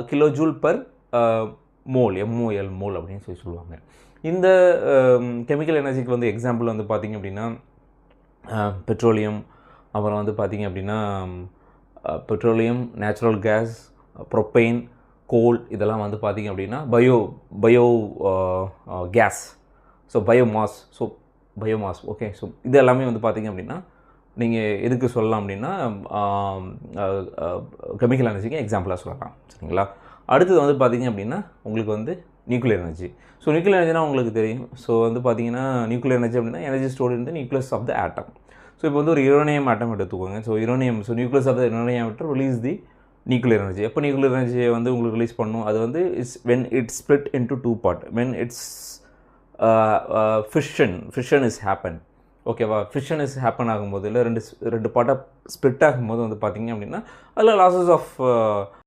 Kilo joule per mole, MOL mole அப்படின்னு சொல்லுவாங்க. இந்த கெமிக்கல் எனர்ஜிக்கு வந்து எக்ஸாம்பிள் வந்து பார்த்திங்க அப்படின்னா பெட்ரோலியம், அப்புறம் வந்து பார்த்திங்க அப்படின்னா பெட்ரோலியம், நேச்சுரல் கேஸ், ப்ரொப்பெயின், கோல், இதெல்லாம் வந்து பார்த்திங்க அப்படின்னா bio gas, so biomass okay. So இது எல்லாமே வந்து பார்த்திங்க அப்படின்னா நீங்கள் எதுக்கு சொல்லலாம் அப்படின்னா கெமிக்கல் எனர்ஜிக்கு எக்ஸாம்பிளாக சொல்லலாம், சரிங்களா. அடுத்தது வந்து பார்த்திங்க அப்படின்னா உங்களுக்கு வந்து நியூக்ளியர் எனர்ஜி. ஸோ நியூக்ளியர் எனர்ஜினா உங்களுக்கு தெரியும். ஸோ வந்து பார்த்திங்கன்னா நியூக்ளியர் எனர்ஜி அப்படின்னா energy stored in the nucleus of the atom. So இப்போ வந்து ஒரு யுரேனியம் ஆட்டம் எடுத்துக்கோங்க. So nucleus of the uranium atom release the nuclear energy. எப்போ நியூக்ளியர் எனர்ஜியை வந்து உங்களுக்கு ரிலீஸ் பண்ணணும், அது வந்து when it's split into 2 part, when it's fission is happen, ஓகேவா. ஃபிஷன் இஸ் ஹேப்பன் ஆகும்போது இல்லை ரெண்டு பார்ட்டாக ஸ்ப்ளிட் ஆகும்போது வந்து பார்த்திங்க அப்படின்னா அதில் லாஸஸ் ஆஃப்